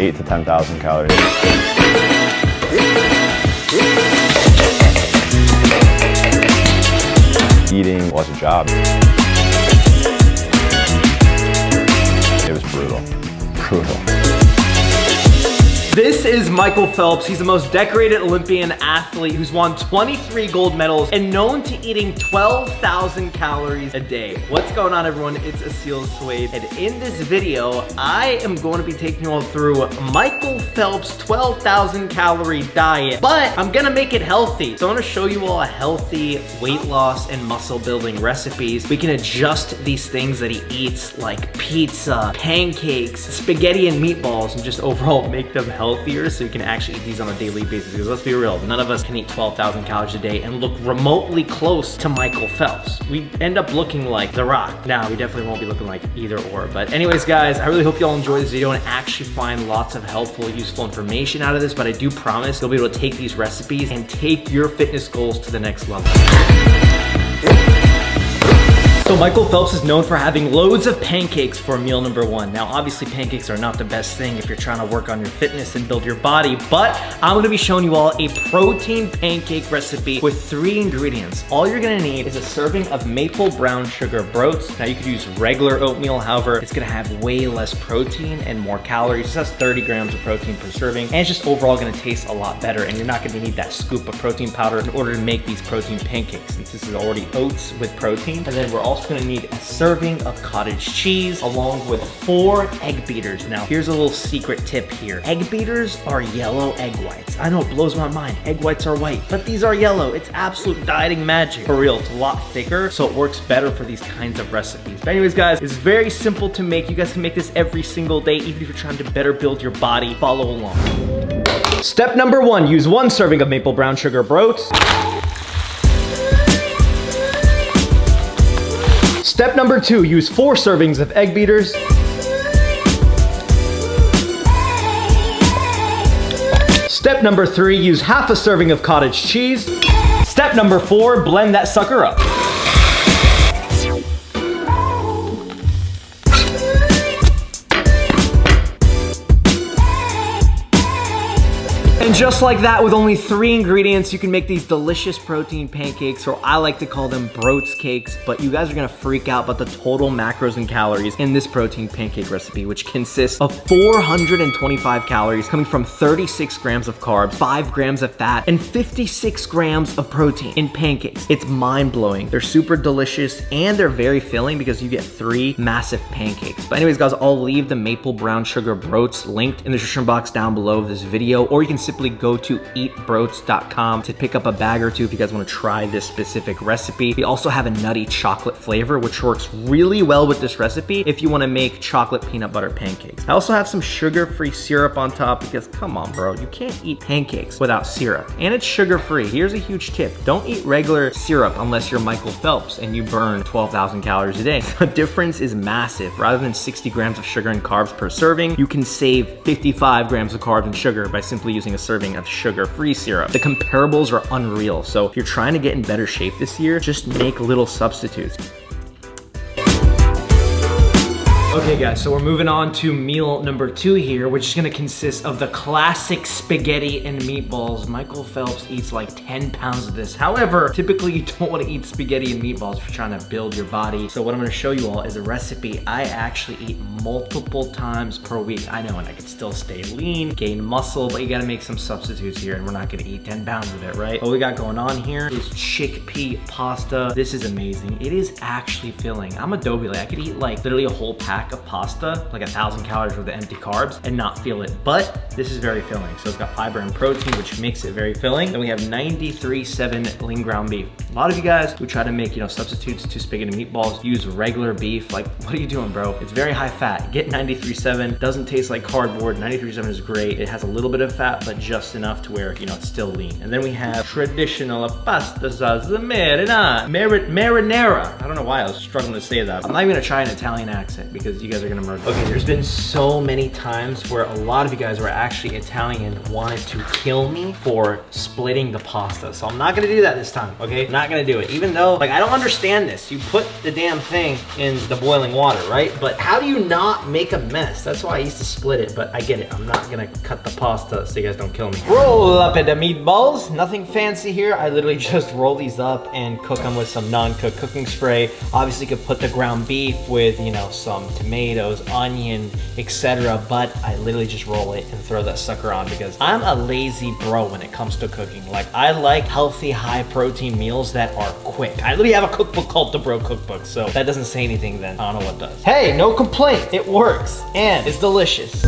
8 to 10,000 calories. Eating was a job. It was brutal. This is Michael Phelps. He's the most decorated Olympian athlete who's won 23 gold medals and known to eating 12,000 calories a day. What's going on, everyone? It's Aseel Soueid, and in this video, I am going to be taking you all through Michael Phelps' 12,000 calorie diet, but I'm gonna make it healthy. So I'm gonna show you all a healthy weight loss and muscle building recipes. We can adjust these things that he eats, like pizza, pancakes, spaghetti and meatballs, and just overall make them healthier so you can actually eat these on a daily basis. Because let's be real, none of us can eat 12,000 calories a day and look remotely close to Michael Phelps. We end up looking like The Rock. Now, we definitely won't be looking like either or. But anyways, guys, I really hope you all enjoy this video and actually find lots of helpful, useful information out of this. But I do promise you'll be able to take these recipes and take your fitness goals to the next level. So Michael Phelps is known for having loads of pancakes for meal number one. Now, obviously pancakes are not the best thing if you're trying to work on your fitness and build your body, but I'm gonna be showing you all a protein pancake recipe with 3 ingredients. All you're gonna need is a serving of maple brown sugar broats. Now you could use regular oatmeal, however, it's gonna have way less protein and more calories. It has 30 grams of protein per serving, and it's just overall gonna taste a lot better, and you're not gonna need that scoop of protein powder in order to make these protein pancakes, since this is already oats with protein. And then we're also gonna need a serving of cottage cheese along with 4 egg beaters. Now, here's a little secret tip here. Egg beaters are yellow egg whites. I know, it blows my mind. Egg whites are white, but these are yellow. It's absolute dieting magic. For real, it's a lot thicker, so it works better for these kinds of recipes. But anyways, guys, it's very simple to make. You guys can make this every single day, even if you're trying to better build your body. Follow along. Step number 1, use 1 serving of maple brown sugar broats. Step number 2, use 4 servings of egg beaters. Step number 3, use half a serving of cottage cheese. Step number 4, blend that sucker up. And just like that, with only 3 ingredients, you can make these delicious protein pancakes, or I like to call them broats cakes, but you guys are gonna freak out about the total macros and calories in this protein pancake recipe, which consists of 425 calories coming from 36 grams of carbs, 5 grams of fat, and 56 grams of protein in pancakes. It's mind-blowing. They're super delicious, and they're very filling because you get 3 massive pancakes. But anyways, guys, I'll leave the maple brown sugar broats linked in the description box down below this video, or you can simply go to eatbroats.com to pick up a bag or 2 if you guys want to try this specific recipe. We also have a nutty chocolate flavor, which works really well with this recipe if you want to make chocolate peanut butter pancakes. I also have some sugar-free syrup on top because, come on, bro, you can't eat pancakes without syrup. And it's sugar-free. Here's a huge tip. Don't eat regular syrup unless you're Michael Phelps and you burn 12,000 calories a day. The difference is massive. Rather than 60 grams of sugar and carbs per serving, you can save 55 grams of carbs and sugar by simply using a serving of sugar-free syrup. The comparables are unreal. So if you're trying to get in better shape this year, just make little substitutes. Okay guys, so we're moving on to meal number 2 here, which is gonna consist of the classic spaghetti and meatballs. Michael Phelps eats like 10 pounds of this. However, typically you don't wanna eat spaghetti and meatballs if you're trying to build your body. So what I'm gonna show you all is a recipe I actually eat multiple times per week. I know, and I can still stay lean, gain muscle, but you gotta make some substitutes here, and we're not gonna eat 10 pounds of it, right? What we got going on here is chickpea pasta. This is amazing. It is actually filling. I'm a dough belly. I could eat like literally a whole pack of pasta, like 1,000 calories worth of empty carbs, and not feel it. But this is very filling. So it's got fiber and protein, which makes it very filling. Then we have 93.7 lean ground beef. A lot of you guys who try to make, substitutes to spaghetti meatballs use regular beef. Like, what are you doing, bro? It's very high fat. Get 93.7. Doesn't taste like cardboard. 93.7 is great. It has a little bit of fat, but just enough to where, it's still lean. And then we have traditional pasta marinara. I don't know why I was struggling to say that. I'm not even gonna try an Italian accent because because you guys are gonna murder. Okay, there's been so many times where a lot of you guys were actually Italian wanted to kill me for splitting the pasta. So I'm not gonna do that this time, okay? I'm not gonna do it. Even though, like, I don't understand this. You put the damn thing in the boiling water, right? But how do you not make a mess? That's why I used to split it, but I get it. I'm not gonna cut the pasta so you guys don't kill me. Roll up at the meatballs. Nothing fancy here. I literally just roll these up and cook them with some non-cooked cooking spray. Obviously, you could put the ground beef with, you know, some tomatoes, onion, etc. But I literally just roll it and throw that sucker on because I'm a lazy bro when it comes to cooking. Like, I like healthy, high protein meals that are quick. I literally have a cookbook called The Bro Cookbook, so if that doesn't say anything, then I don't know what does. Hey, no complaint. It works and it's delicious.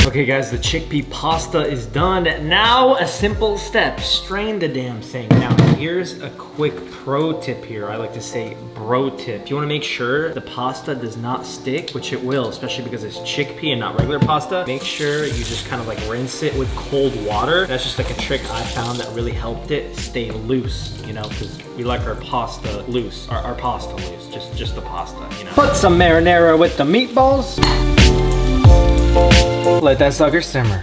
Okay guys, the chickpea pasta is done. Now a simple step, strain the damn thing. Now here's a quick pro tip here. I like to say bro tip. You wanna make sure the pasta does not stick, which it will, especially because it's chickpea and not regular pasta. Make sure you just kind of like rinse it with cold water. That's just like a trick I found that really helped it stay loose, you know, because we like our pasta loose, our pasta loose, just the pasta, you know. Put some marinara with the meatballs. Let that sucker simmer.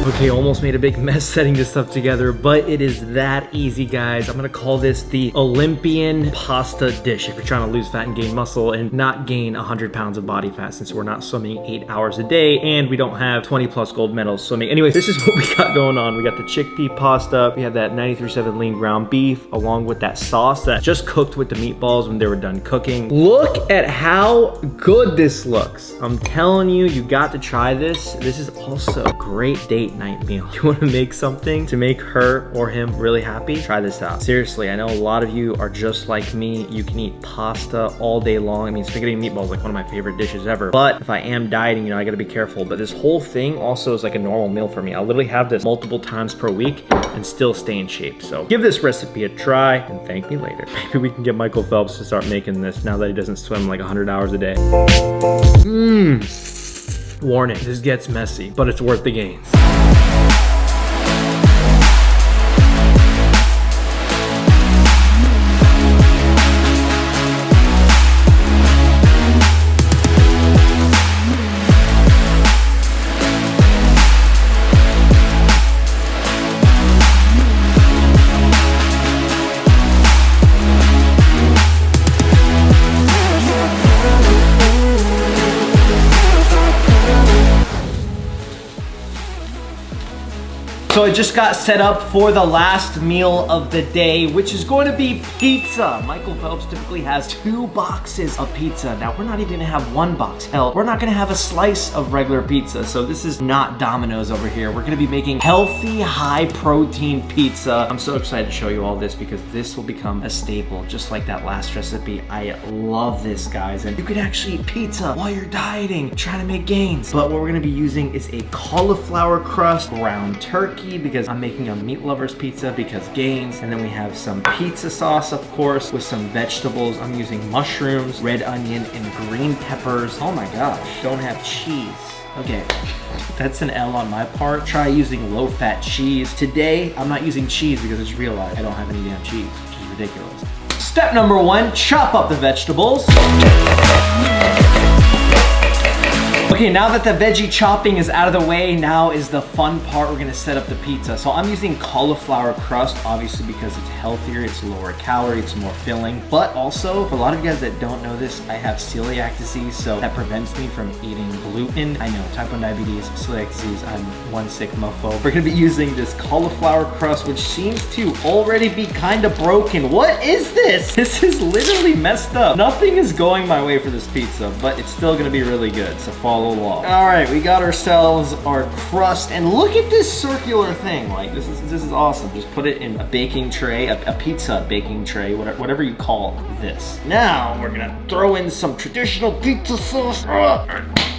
Okay, almost made a big mess setting this stuff together, but it is that easy, guys. I'm gonna call this the Olympian pasta dish if you're trying to lose fat and gain muscle and not gain 100 pounds of body fat, since we're not swimming 8 hours a day and we don't have 20+ gold medals swimming. Anyways, this is what we got going on. We got the chickpea pasta. We have that 93.7 lean ground beef along with that sauce that just cooked with the meatballs when they were done cooking. Look at how good this looks. I'm telling you, you got to try this. This is also a great date night meal. You want to make something to make her or him really happy? Try this out. Seriously, I know a lot of you are just like me. You can eat pasta all day long. I mean, spaghetti and meatballs is like one of my favorite dishes ever. But if I am dieting, you know, I gotta be careful. But this whole thing also is like a normal meal for me. I'll literally have this multiple times per week and still stay in shape. So give this recipe a try and thank me later. Maybe we can get Michael Phelps to start making this now that he doesn't swim like 100 hours a day. Warning, this gets messy, but it's worth the gains. So I just got set up for the last meal of the day, which is going to be pizza. Michael Phelps typically has 2 boxes of pizza. Now, we're not even gonna have 1 box. Hell, we're not gonna have a slice of regular pizza. So this is not Domino's over here. We're gonna be making healthy, high protein pizza. I'm so excited to show you all this because this will become a staple, just like that last recipe. I love this, guys. And you can actually eat pizza while you're dieting, trying to make gains. But what we're gonna be using is a cauliflower crust, ground turkey, because I'm making a meat lover's pizza because gains. And then we have some pizza sauce, of course, with some vegetables. I'm using mushrooms, red onion, and green peppers. Oh my gosh, don't have cheese. Okay, that's an L on my part. Try using low-fat cheese. Today, I'm not using cheese because I just realized I don't have any damn cheese, which is ridiculous. Step number 1, chop up the vegetables. Okay, now that the veggie chopping is out of the way, now is the fun part. We're gonna set up the pizza. So I'm using cauliflower crust, obviously because it's healthier, it's lower calorie, it's more filling. But also, for a lot of you guys that don't know this, I have celiac disease, so that prevents me from eating gluten. I know, type 1 diabetes, celiac disease, I'm one sick mofo. We're gonna be using this cauliflower crust, which seems to already be kind of broken. What is this? This is literally messed up. Nothing is going my way for this pizza, but it's still gonna be really good, so follow along. All right, we got ourselves our crust, and look at this circular thing. Like, this is awesome. Just put it in a baking tray, a pizza baking tray, whatever you call this. Now we're gonna throw in some traditional pizza sauce.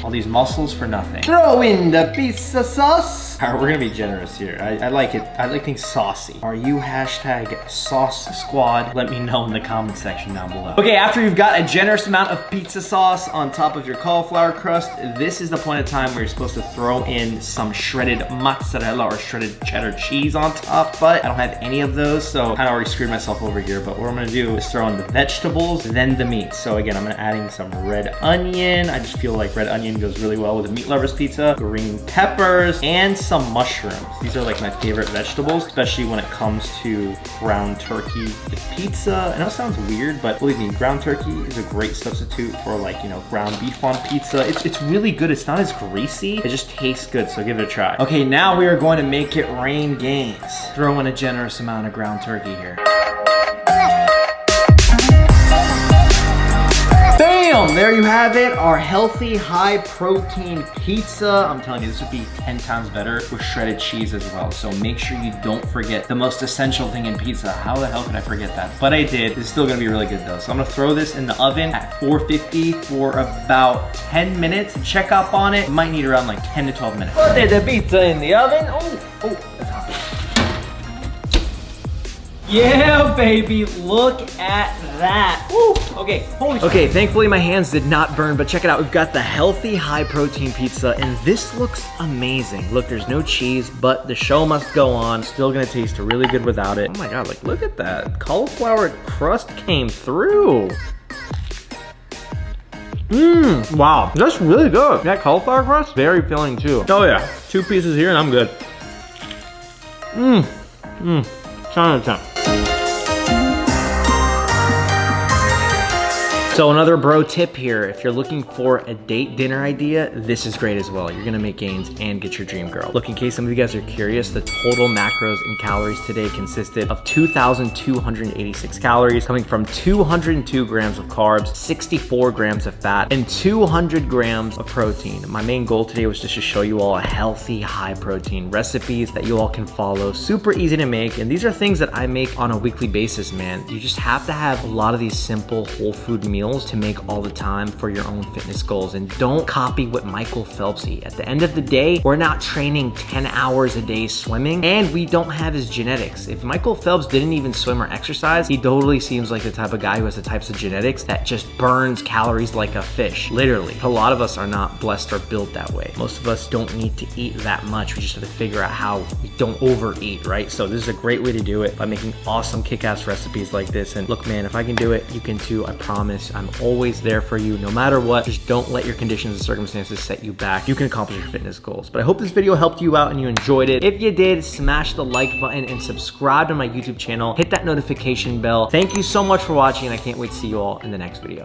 All these muscles for nothing. Throw in the pizza sauce. All right, we're gonna be generous here. I like it. I like things saucy. Are you hashtag sauce squad? Let me know in the comment section down below. Okay, after you've got a generous amount of pizza sauce on top of your cauliflower crust, this is the point of time where you're supposed to throw in some shredded mozzarella or shredded cheddar cheese on top, but I don't have any of those, so I kind of already screwed myself over here. But what I'm gonna do is throw in the vegetables, then the meat. So again, I'm gonna adding some red onion. I just feel like red onion goes really well with a meat lover's pizza. Green peppers and some mushrooms. These are like my favorite vegetables, especially when it comes to ground turkey with pizza. I know it sounds weird, but believe me, ground turkey is a great substitute for, like, you know, ground beef on pizza. It's really good. It's not as greasy. It just tastes good, so give it a try. Okay, now we are going to make it rain gains. Throw in a generous amount of ground turkey here. Bam! There you have it, our healthy, high-protein pizza. I'm telling you, this would be 10 times better with shredded cheese as well. So make sure you don't forget the most essential thing in pizza. How the hell could I forget that? But I did. It's still gonna be really good though. So I'm gonna throw this in the oven at 450 for about 10 minutes. Check up on it. Might need around like 10 to 12 minutes. Put the pizza in the oven. Oh, that's hot. Yeah, baby, look at that. Woo. Okay, holy shit. Okay, thankfully my hands did not burn, but check it out. We've got the healthy, high-protein pizza, and this looks amazing. Look, there's no cheese, but the show must go on. Still gonna taste really good without it. Oh my God, like, look at that. Cauliflower crust came through. Wow, that's really good. That cauliflower crust, very filling too. Oh yeah, 2 pieces here and I'm good. 10 out of 10. So another bro tip here, if you're looking for a date dinner idea, this is great as well. You're gonna make gains and get your dream girl. Look, in case some of you guys are curious, the total macros and calories today consisted of 2,286 calories, coming from 202 grams of carbs, 64 grams of fat, and 200 grams of protein. My main goal today was just to show you all a healthy, high protein recipes that you all can follow. Super easy to make, and these are things that I make on a weekly basis, man. You just have to have a lot of these simple whole food meals to make all the time for your own fitness goals, and don't copy what Michael Phelps eat. At the end of the day, we're not training 10 hours a day swimming, and we don't have his genetics. If Michael Phelps didn't even swim or exercise, he totally seems like the type of guy who has the types of genetics that just burns calories like a fish, literally. A lot of us are not blessed or built that way. Most of us don't need to eat that much. We just have to figure out how we don't overeat, right? So this is a great way to do it, by making awesome kick-ass recipes like this. And look, man, if I can do it, you can too, I promise. I'm always there for you, no matter what. Just don't let your conditions and circumstances set you back. You can accomplish your fitness goals. But I hope this video helped you out and you enjoyed it. If you did, smash the like button and subscribe to my YouTube channel. Hit that notification bell. Thank you so much for watching, and I can't wait to see you all in the next video.